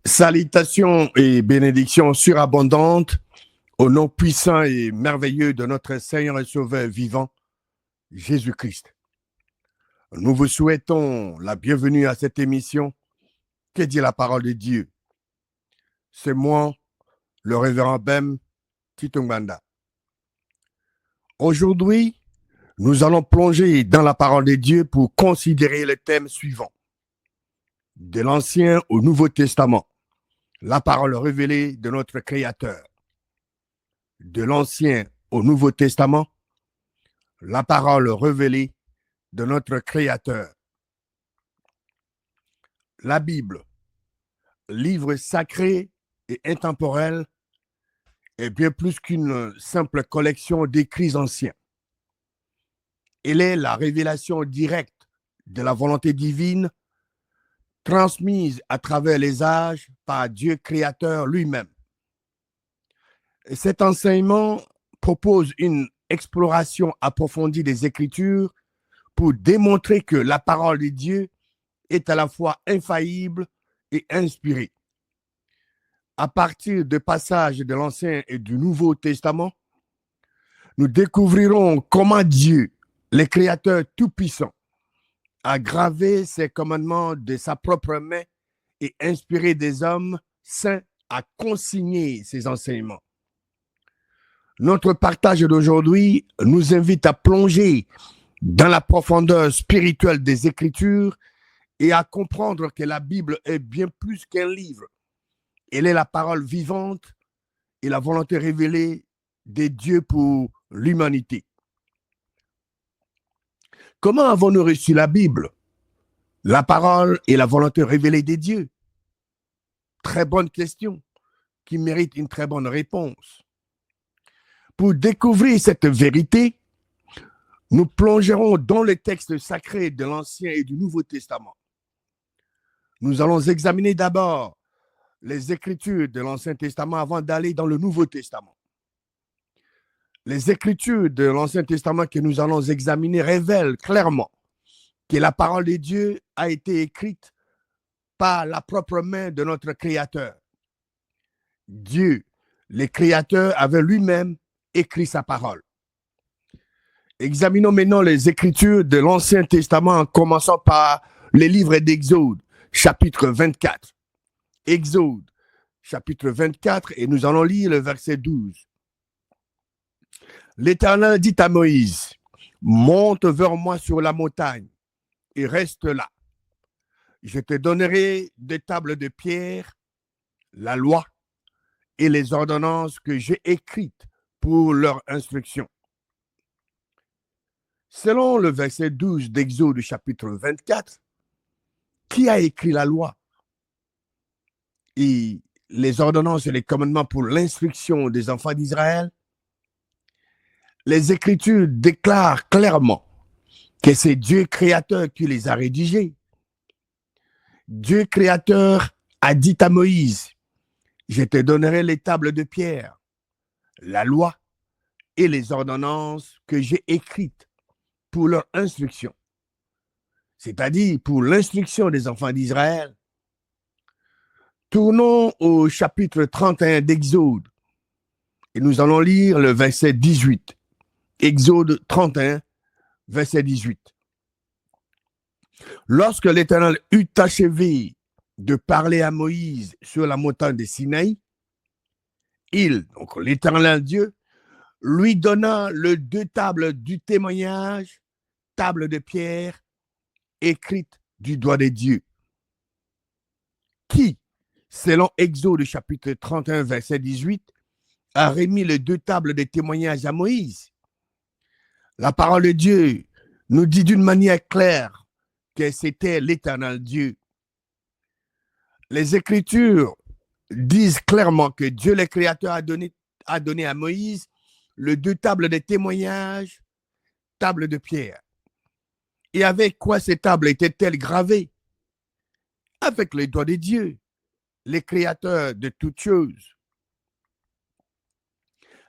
Salutations et bénédictions surabondantes au nom puissant et merveilleux de notre Seigneur et Sauveur vivant, Jésus-Christ. Nous vous souhaitons la bienvenue à cette émission. Que dit la parole de Dieu? C'est moi, le révérend Bem Titungbanda. Aujourd'hui, nous allons plonger dans la parole de Dieu pour considérer le thème suivant. De l'Ancien au Nouveau Testament, la parole révélée de notre Créateur. De l'Ancien au Nouveau Testament, la parole révélée de notre Créateur. La Bible, livre sacré et intemporel, est bien plus qu'une simple collection d'écrits anciens. Elle est la révélation directe de la volonté divine transmise à travers les âges par Dieu créateur lui-même. Et cet enseignement propose une exploration approfondie des Écritures pour démontrer que la parole de Dieu est à la fois infaillible et inspirée. À partir de passages de l'Ancien et du Nouveau Testament, nous découvrirons comment Dieu, le Créateur Tout-Puissant, a gravé ses commandements de sa propre main et inspiré des hommes saints à consigner ses enseignements. Notre partage d'aujourd'hui nous invite à plonger dans la profondeur spirituelle des Écritures et à comprendre que la Bible est bien plus qu'un livre. Elle est la parole vivante et la volonté révélée de Dieu pour l'humanité. Comment avons-nous reçu la Bible? La parole et la volonté révélée de Dieu? Très bonne question qui mérite une très bonne réponse. Pour découvrir cette vérité, nous plongerons dans les textes sacrés de l'Ancien et du Nouveau Testament. Nous allons examiner d'abord les Écritures de l'Ancien Testament avant d'aller dans le Nouveau Testament. Les Écritures de l'Ancien Testament que nous allons examiner révèlent clairement que la parole de Dieu a été écrite par la propre main de notre Créateur. Dieu, le Créateur, avait lui-même écrit sa parole. Examinons maintenant les Écritures de l'Ancien Testament en commençant par les livres d'Exode, chapitre 24. Exode, chapitre 24, et nous allons lire le verset 12. L'Éternel dit à Moïse, « Monte vers moi sur la montagne et reste là. Je te donnerai des tables de pierre, la loi et les ordonnances que j'ai écrites pour leur instruction. » Selon le verset 12 d'Exode chapitre 24, qui a écrit la loi et les ordonnances et les commandements pour l'instruction des enfants d'Israël? Les Écritures déclarent clairement que c'est Dieu créateur qui les a rédigés. Dieu créateur a dit à Moïse, « Je te donnerai les tables de pierre, la loi et les ordonnances que j'ai écrites pour leur instruction. » C'est-à-dire pour l'instruction des enfants d'Israël. Tournons au chapitre 31 d'Exode et nous allons lire le verset 18. Exode 31, verset 18. Lorsque l'Éternel eut achevé de parler à Moïse sur la montagne de Sinaï, donc l'Éternel Dieu, lui donna les deux tables du témoignage, tables de pierre, écrites du doigt de Dieu. Qui, selon Exode chapitre 31, verset 18, a remis les deux tables de témoignage à Moïse? La parole de Dieu nous dit d'une manière claire que c'était l'Éternel Dieu. Les Écritures disent clairement que Dieu le Créateur a donné à Moïse les deux tables de témoignage, tables de pierre. Et avec quoi ces tables étaient-elles gravées? Avec les doigts de Dieu, le Créateur de toutes choses.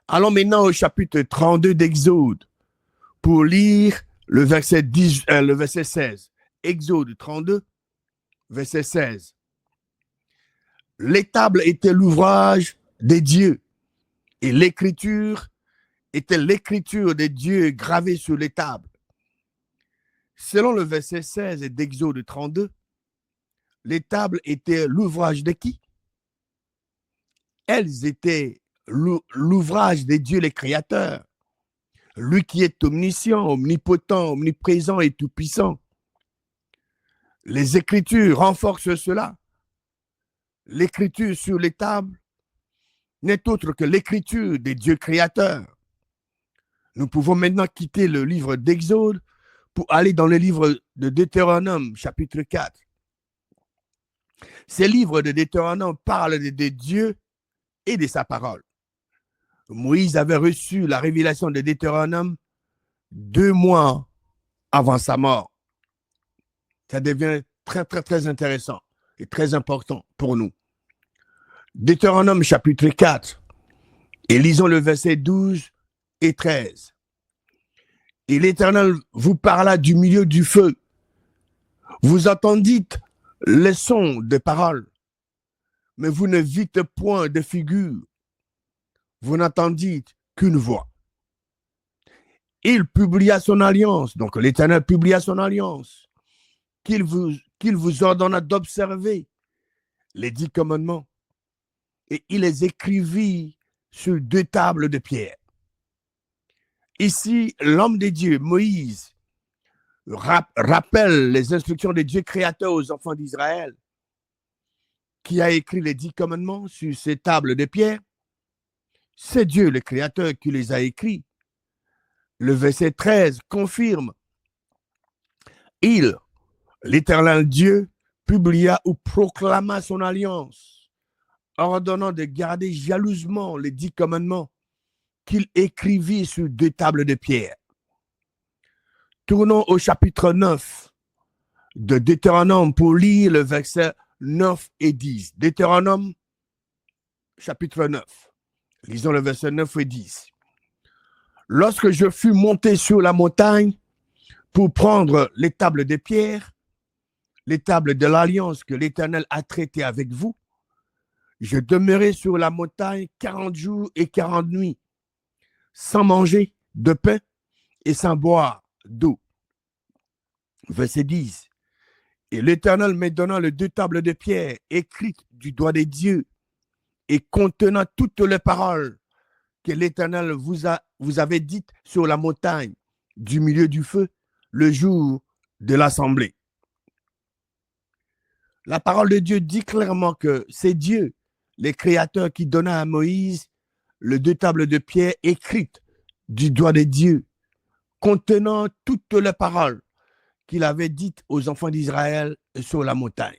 Allons maintenant au chapitre 32 d'Exode pour lire le verset 16. Exode 32, verset 16. L'étable était l'ouvrage des dieux et l'écriture était l'écriture des dieux gravée sur l'étable. Selon le verset 16 d'Exode 32, l'étable était l'ouvrage de qui? Elles étaient l'ouvrage des dieux les créateurs. Lui qui est omniscient, omnipotent, omniprésent et tout-puissant. Les Écritures renforcent cela. L'écriture sur les tables n'est autre que l'écriture des dieux créateurs. Nous pouvons maintenant quitter le livre d'Exode pour aller dans le livre de Deutéronome, chapitre 4. Ces livres de Deutéronome parlent de Dieu et de sa parole. Moïse avait reçu la révélation de Deutéronome 2 mois avant sa mort. Ça devient très, très, très intéressant et très important pour nous. Deutéronome chapitre 4, et lisons le verset 12 et 13. Et l'Éternel vous parla du milieu du feu. Vous entendîtes les sons de paroles, mais vous ne vîtes point de figure. Vous n'entendîtes qu'une voix. Il publia son alliance, donc l'Éternel publia son alliance, qu'il vous ordonna d'observer les 10 commandements, et il les écrivit sur 2 tables de pierre. Ici, l'homme de Dieu, Moïse, rappelle les instructions de Dieu créateur aux enfants d'Israël, qui a écrit les 10 commandements sur ces tables de pierre. C'est Dieu, le créateur, qui les a écrits. Le verset 13 confirme. L'Éternel Dieu, publia ou proclama son alliance, ordonnant de garder jalousement les 10 commandements qu'il écrivit sur 2 tables de pierre. Tournons au chapitre 9 de Deutéronome pour lire le verset 9 et 10. Deutéronome, chapitre 9. Lisons le verset 9 et 10. Lorsque je fus monté sur la montagne pour prendre les tables de pierre, les tables de l'alliance que l'Éternel a traitées avec vous, je demeurai sur la montagne 40 jours et 40 nuits, sans manger de pain et sans boire d'eau. Verset 10. Et l'Éternel me donna les 2 tables de pierre écrites du doigt de Dieu et contenant toutes les paroles que l'Éternel vous avait dites sur la montagne du milieu du feu le jour de l'assemblée. La parole de Dieu dit clairement que c'est Dieu, le Créateur, qui donna à Moïse les 2 tables de pierre écrites du doigt de Dieu, contenant toutes les paroles qu'il avait dites aux enfants d'Israël sur la montagne.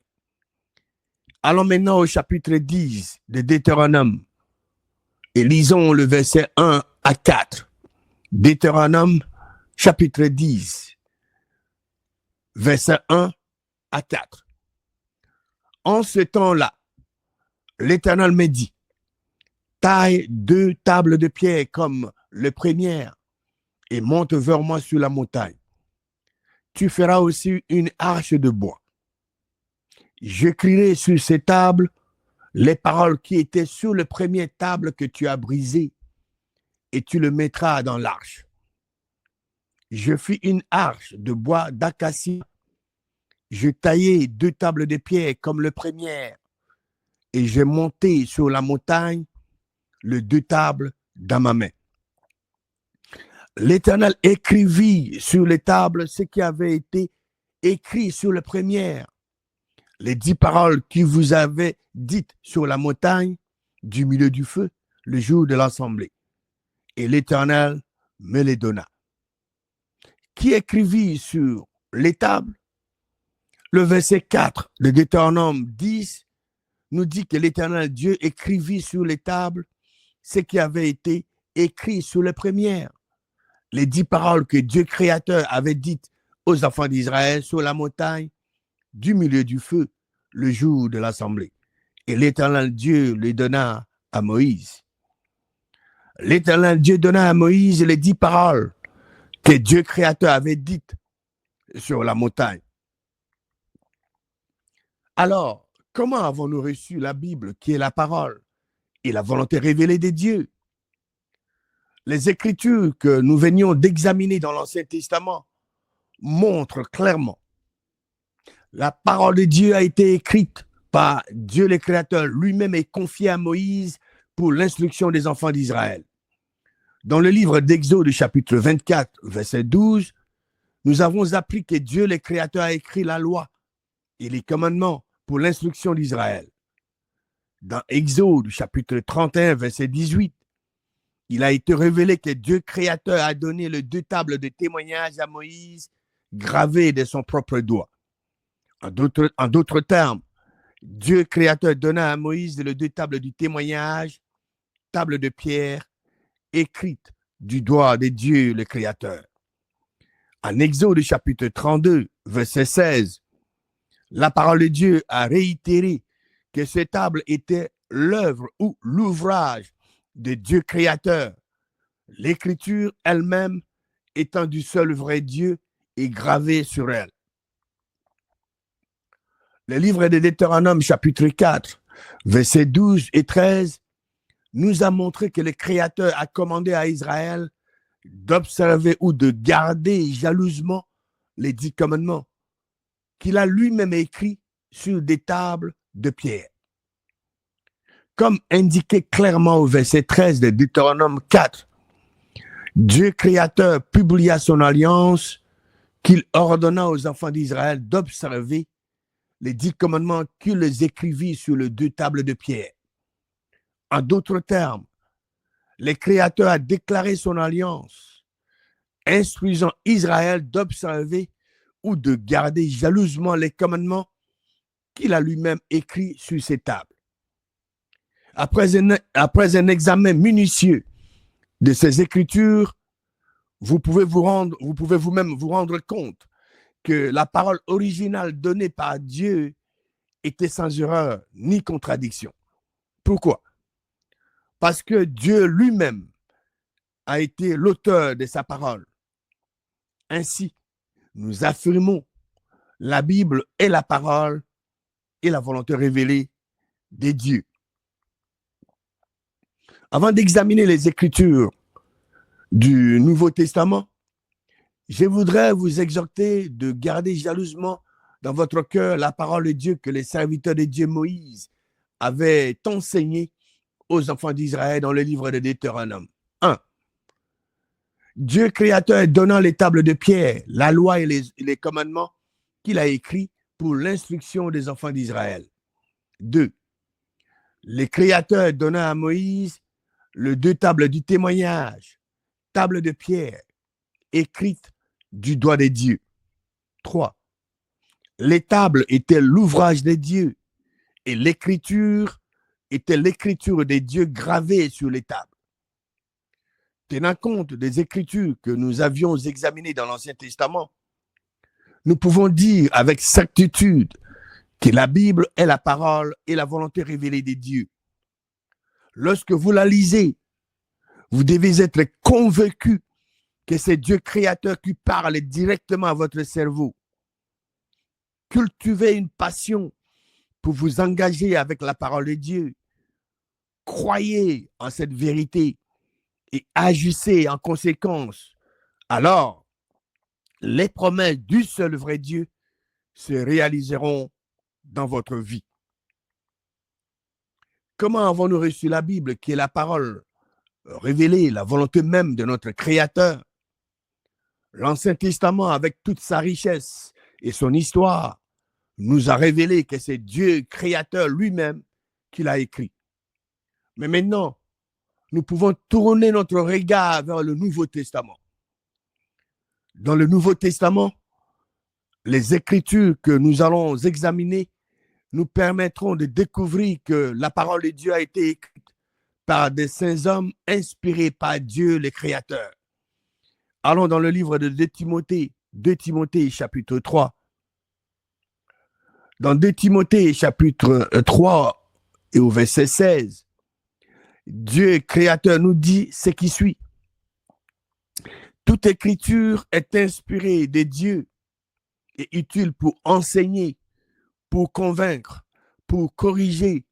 Allons maintenant au chapitre 10 de Deutéronome et lisons le verset 1 à 4. Deutéronome, chapitre 10, verset 1 à 4. En ce temps-là, l'Éternel me dit, taille 2 tables de pierre comme les premières et monte vers moi sur la montagne. Tu feras aussi une arche de bois. J'écrirai sur ces tables les paroles qui étaient sur les premières tables que tu as brisées et tu le mettras dans l'arche. Je fis une arche de bois d'acacia. Je taillai 2 tables de pierre comme les premières et j'ai monté sur la montagne les 2 tables dans ma main. L'Éternel écrivit sur les tables ce qui avait été écrit sur les premières, les 10 paroles qu'il vous avait dites sur la montagne du milieu du feu le jour de l'assemblée. Et l'Éternel me les donna. Qui écrivit sur les tables? Le verset 4 de Deutéronome 10 nous dit que l'Éternel Dieu écrivit sur les tables ce qui avait été écrit sur les premières, les 10 paroles que Dieu créateur avait dites aux enfants d'Israël sur la montagne du milieu du feu le jour de l'assemblée. Et l'Éternel Dieu les donna à Moïse. L'Éternel Dieu donna à Moïse les 10 paroles que Dieu créateur avait dites sur la montagne. Alors, Comment avons-nous reçu la Bible, qui est la parole et la volonté révélée de Dieu? Les Écritures que nous venions d'examiner dans l'Ancien Testament montrent clairement la parole de Dieu a été écrite par Dieu le Créateur lui-même et confiée à Moïse pour l'instruction des enfants d'Israël. Dans le livre d'Exode, chapitre 24, verset 12, nous avons appris que Dieu le Créateur a écrit la loi et les commandements pour l'instruction d'Israël. Dans Exode, chapitre 31, verset 18, il a été révélé que Dieu Créateur a donné les 2 tables de témoignage à Moïse gravées de son propre doigt. En d'autres termes, Dieu Créateur donna à Moïse les 2 tables du témoignage, tables de pierre, écrites du doigt de Dieu le Créateur. En Exode chapitre 32, verset 16, la parole de Dieu a réitéré que ces tables étaient l'œuvre ou l'ouvrage de Dieu Créateur, l'écriture elle-même étant du seul vrai Dieu et gravée sur elle. Le livre de Deutéronome, chapitre 4, versets 12 et 13, nous a montré que le Créateur a commandé à Israël d'observer ou de garder jalousement les 10 commandements qu'il a lui-même écrits sur des tables de pierre. Comme indiqué clairement au verset 13 de Deutéronome 4, Dieu Créateur publia son alliance qu'il ordonna aux enfants d'Israël d'observer les 10 commandements qu'il les écrivit sur les 2 tables de pierre. En d'autres termes, le Créateur a déclaré son alliance, instruisant Israël d'observer ou de garder jalousement les commandements qu'il a lui-même écrits sur ces tables. Après un examen minutieux de ces Écritures, vous pouvez vous-même vous rendre compte que la parole originale donnée par Dieu était sans erreur ni contradiction. Pourquoi? Parce que Dieu lui-même a été l'auteur de sa parole. Ainsi, nous affirmons la Bible est la parole et la volonté révélée de Dieu. Avant d'examiner les Écritures du Nouveau Testament, je voudrais vous exhorter de garder jalousement dans votre cœur la parole de Dieu que les serviteurs de Dieu Moïse avaient enseignée aux enfants d'Israël dans le livre de Deutéronome. 1. Dieu Créateur donnant les tables de pierre, la loi et les commandements qu'il a écrits pour l'instruction des enfants d'Israël. 2. Le Créateur donnant à Moïse les 2 tables du témoignage, tables de pierre, écrites du doigt de Dieu. 3. Les tables étaient l'ouvrage de Dieu et l'écriture était l'écriture de Dieu gravée sur les tables. Tenant compte des Écritures que nous avions examinées dans l'Ancien Testament, nous pouvons dire avec certitude que la Bible est la parole et la volonté révélée de Dieu. Lorsque vous la lisez, vous devez être convaincu que c'est Dieu Créateur qui parle directement à votre cerveau. Cultivez une passion pour vous engager avec la parole de Dieu. Croyez en cette vérité et agissez en conséquence. Alors, les promesses du seul vrai Dieu se réaliseront dans votre vie. Comment avons-nous reçu la Bible, qui est la parole révélée, la volonté même de notre Créateur? L'Ancien Testament, avec toute sa richesse et son histoire, nous a révélé que c'est Dieu Créateur lui-même qui l'a écrit. Mais maintenant, nous pouvons tourner notre regard vers le Nouveau Testament. Dans le Nouveau Testament, les Écritures que nous allons examiner nous permettront de découvrir que la parole de Dieu a été écrite par des saints hommes inspirés par Dieu le Créateur. Allons dans le livre de 2 Timothée chapitre 3. Dans 2 Timothée chapitre 3 et au verset 16, Dieu Créateur nous dit ce qui suit. Toute écriture est inspirée de Dieu et utile pour enseigner, pour convaincre, pour corriger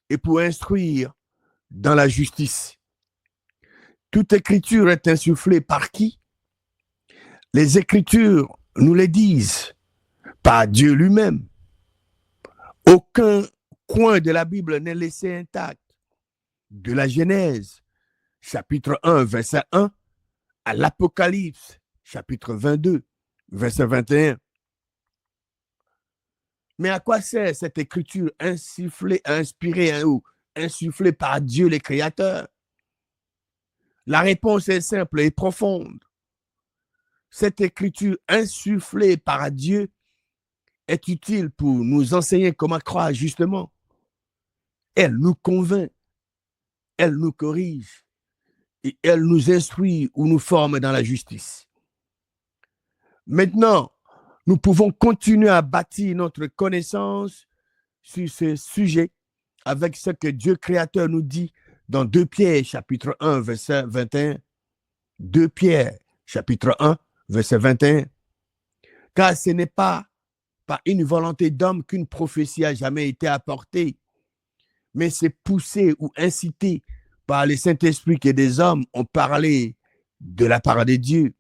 et pour instruire dans la justice. Toute écriture est insufflée par qui? Les écritures nous les disent, par Dieu lui-même. Aucun coin de la Bible n'est laissé intact. De la Genèse, chapitre 1, verset 1, à l'Apocalypse, chapitre 22, verset 21. Mais à quoi sert cette écriture inspirée ou insufflée par Dieu le Créateur? La réponse est simple et profonde. Cette écriture insufflée par Dieu est utile pour nous enseigner comment croire justement. Elle nous convainc, elle nous corrige et elle nous instruit ou nous forme dans la justice. Maintenant, nous pouvons continuer à bâtir notre connaissance sur ce sujet avec ce que Dieu créateur nous dit dans 2 Pierre, chapitre 1, verset 21. 2 Pierre, chapitre 1, verset 21. Car ce n'est pas par une volonté d'homme qu'une prophétie a jamais été apportée, mais c'est poussé ou incité par le Saint-Esprit que des hommes ont parlé de la part de Dieu.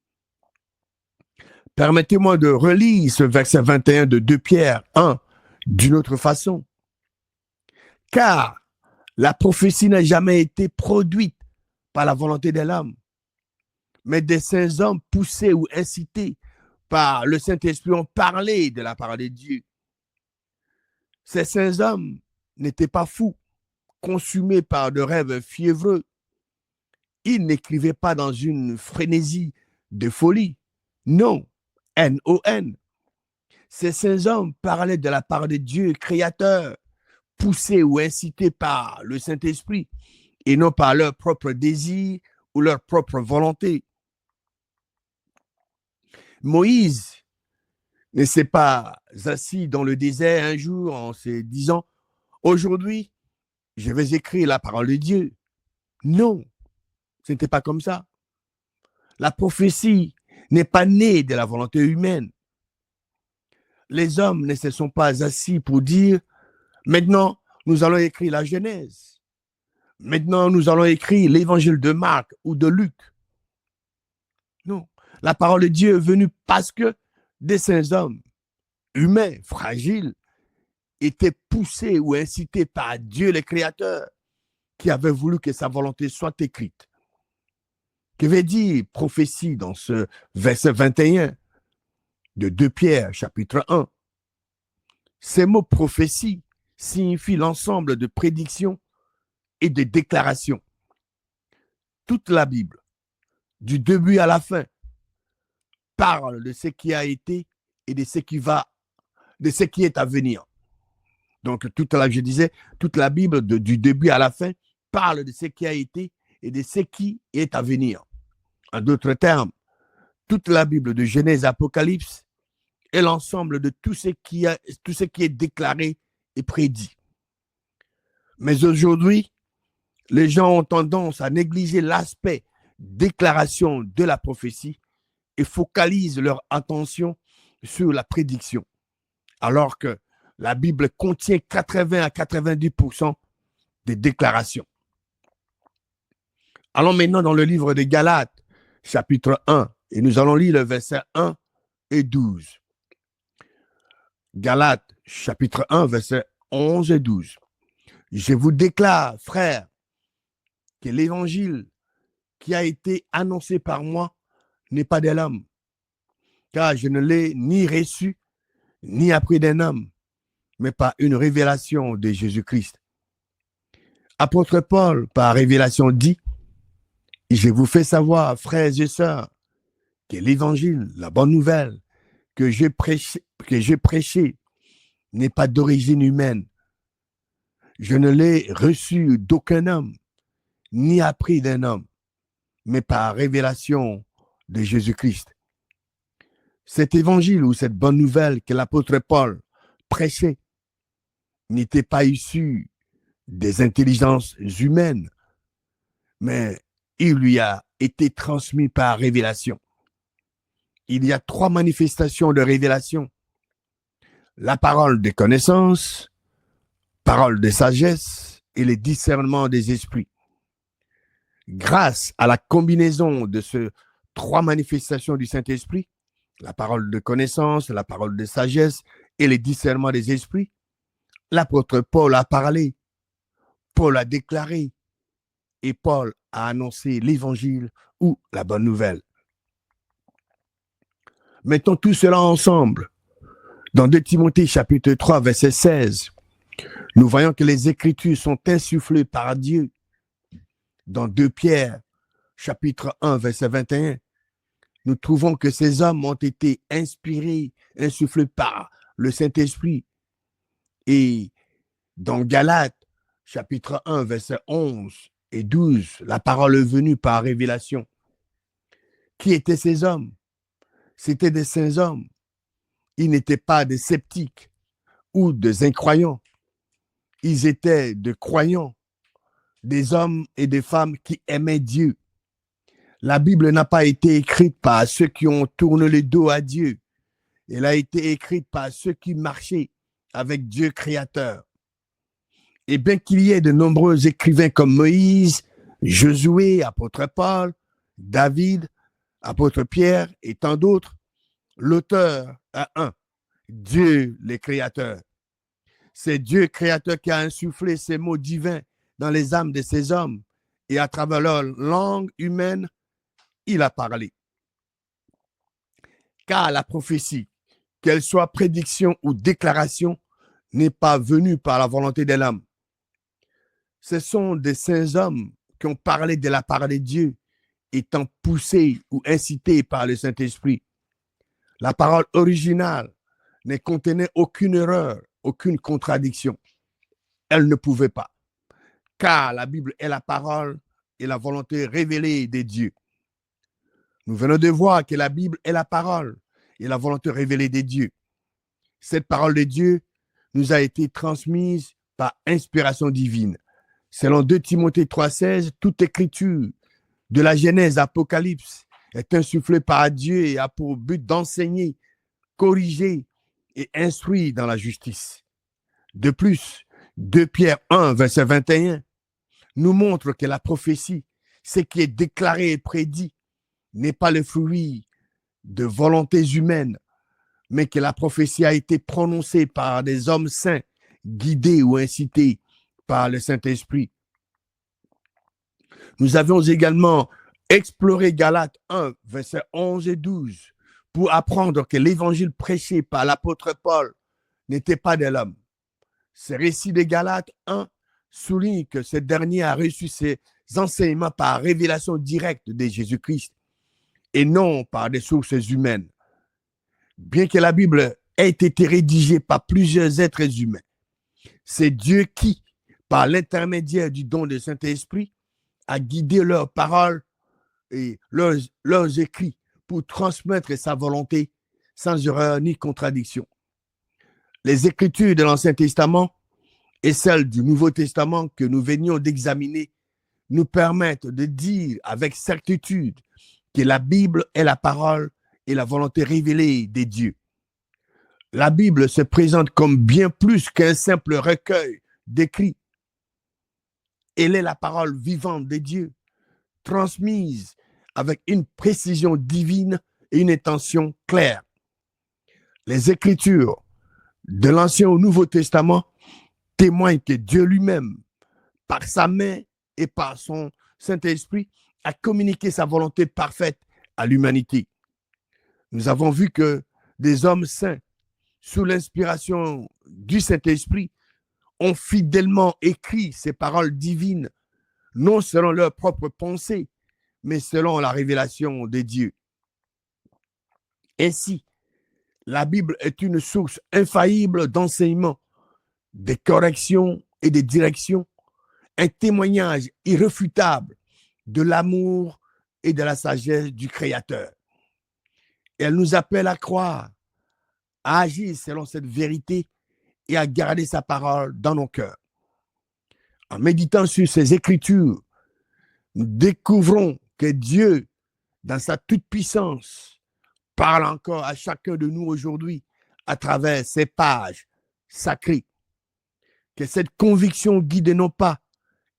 Permettez-moi de relire ce verset 21 de 2 Pierre 1 d'une autre façon. Car la prophétie n'a jamais été produite par la volonté de l'homme, mais des saints hommes poussés ou incités par le Saint-Esprit ont parlé de la part de Dieu. Ces saints hommes n'étaient pas fous, consumés par de rêves fiévreux. Ils n'écrivaient pas dans une frénésie de folie. Non, N-O-N. Ces saints hommes parlaient de la part de Dieu créateur, poussés ou incités par le Saint-Esprit, et non par leur propre désir ou leur propre volonté. Moïse ne s'est pas assis dans le désert un jour en se disant « Aujourd'hui, je vais écrire la parole de Dieu ». Non, ce n'était pas comme ça. La prophétie n'est pas née de la volonté humaine. Les hommes ne se sont pas assis pour dire « Maintenant, nous allons écrire la Genèse. Maintenant, nous allons écrire l'évangile de Marc ou de Luc. » Non, la parole de Dieu est venue parce que des saints hommes humains, fragiles, étaient poussés ou incités par Dieu le Créateur qui avait voulu que sa volonté soit écrite. Que veut dire prophétie dans ce verset 21 de 2 Pierre, chapitre 1? Ces mots prophétie signifient l'ensemble de prédictions et de déclarations. Toute la Bible, du début à la fin, parle de ce qui a été et de ce qui est à venir. Donc, je disais, toute la Bible, du début à la fin, parle de ce qui a été et de ce qui est à venir. En d'autres termes, toute la Bible de Genèse à Apocalypse est l'ensemble de tout ce qui est déclaré et prédit. Mais aujourd'hui, les gens ont tendance à négliger l'aspect déclaration de la prophétie et focalisent leur attention sur la prédiction, alors que la Bible contient 80 à 90% des déclarations. Allons maintenant dans le livre de Galates, chapitre 1, et nous allons lire le verset 1 et 12. Galates, chapitre 1, verset 11 et 12. Je vous déclare, frères, que l'évangile qui a été annoncé par moi n'est pas de l'homme, car je ne l'ai ni reçu, ni appris d'un homme, mais par une révélation de Jésus-Christ. Apôtre Paul, par révélation, dit « Je vous fais savoir, frères et sœurs, que l'évangile, la bonne nouvelle que j'ai prêché n'est pas d'origine humaine. Je ne l'ai reçu d'aucun homme, ni appris d'un homme, mais par révélation de Jésus-Christ. » Cet évangile ou cette bonne nouvelle que l'apôtre Paul prêchait n'était pas issu des intelligences humaines, mais il lui a été transmis par révélation. Il y a 3 manifestations de révélation: la parole de connaissance, parole de sagesse et les discernements des esprits. Grâce à la combinaison de ces trois manifestations du Saint-Esprit, la parole de connaissance, la parole de sagesse et les discernements des esprits, l'apôtre Paul a parlé, Paul a déclaré et Paul a annoncé l'évangile ou la bonne nouvelle. Mettons tout cela ensemble. Dans 2 Timothée chapitre 3, verset 16, nous voyons que les Écritures sont insufflées par Dieu. Dans 2 Pierre chapitre 1, verset 21, nous trouvons que ces hommes ont été inspirés, insufflés par le Saint-Esprit. Et dans Galates chapitre 1, verset 11 et 12, la parole est venue par révélation. Qui étaient ces hommes? C'étaient des saints hommes. Ils n'étaient pas des sceptiques ou des incroyants. Ils étaient des croyants, des hommes et des femmes qui aimaient Dieu. La Bible n'a pas été écrite par ceux qui ont tourné le dos à Dieu. Elle a été écrite par ceux qui marchaient avec Dieu créateur. Et bien qu'il y ait de nombreux écrivains comme Moïse, Josué, apôtre Paul, David, apôtre Pierre et tant d'autres, l'auteur est un, Dieu le créateur. C'est Dieu créateur qui a insufflé ces mots divins dans les âmes de ces hommes et à travers leur langue humaine, il a parlé. Car la prophétie, qu'elle soit prédiction ou déclaration, n'est pas venue par la volonté de l'homme. Ce sont des saints hommes qui ont parlé de la part de Dieu, étant poussés ou incités par le Saint-Esprit. La parole originale ne contenait aucune erreur, aucune contradiction. Elle ne pouvait pas, car la Bible est la parole et la volonté révélée de Dieu. Nous venons de voir que la Bible est la parole et la volonté révélée de Dieu. Cette parole de Dieu nous a été transmise par inspiration divine. Selon 2 Timothée 3,16, toute écriture, de la Genèse à l'Apocalypse, est insufflée par Dieu et a pour but d'enseigner, corriger et instruire dans la justice. De plus, 2 Pierre 1, verset 21, nous montre que la prophétie, ce qui est déclaré et prédit, n'est pas le fruit de volontés humaines, mais que la prophétie a été prononcée par des hommes saints, guidés ou incités par le Saint-Esprit. Nous avions également exploré Galates 1, versets 11 et 12, pour apprendre que l'évangile prêché par l'apôtre Paul n'était pas de l'homme. Ce récit de Galates 1 souligne que ce dernier a reçu ses enseignements par révélation directe de Jésus-Christ et non par des sources humaines. Bien que la Bible ait été rédigée par plusieurs êtres humains, c'est Dieu qui, par l'intermédiaire du don du Saint-Esprit, a guidé leurs paroles et leurs écrits pour transmettre sa volonté sans erreur ni contradiction. Les Écritures de l'Ancien Testament et celles du Nouveau Testament que nous venions d'examiner nous permettent de dire avec certitude que la Bible est la parole et la volonté révélée des dieux. La Bible se présente comme bien plus qu'un simple recueil d'écrits. Elle est la parole vivante de Dieu, transmise avec une précision divine et une intention claire. Les Écritures de l'Ancien au Nouveau Testament témoignent que Dieu lui-même, par sa main et par son Saint-Esprit, a communiqué sa volonté parfaite à l'humanité. Nous avons vu que des hommes saints, sous l'inspiration du Saint-Esprit, ont fidèlement écrit ces paroles divines, non selon leurs propres pensées, mais selon la révélation de Dieu. Ainsi, la Bible est une source infaillible d'enseignement, de correction et de direction, un témoignage irréfutable de l'amour et de la sagesse du Créateur. Elle nous appelle à croire, à agir selon cette vérité et à garder sa parole dans nos cœurs. En méditant sur ces Écritures, nous découvrons que Dieu, dans sa toute-puissance, parle encore à chacun de nous aujourd'hui à travers ces pages sacrées. Que cette conviction guide nos pas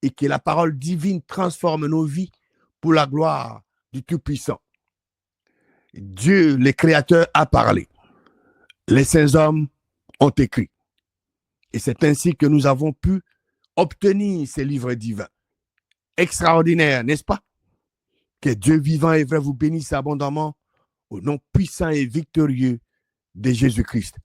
et que la parole divine transforme nos vies pour la gloire du Tout-Puissant. Dieu, le Créateur, a parlé. Les saints hommes ont écrit. Et c'est ainsi que nous avons pu obtenir ces livres divins. Extraordinaire, n'est-ce pas? Que Dieu vivant et vrai vous bénisse abondamment au nom puissant et victorieux de Jésus-Christ.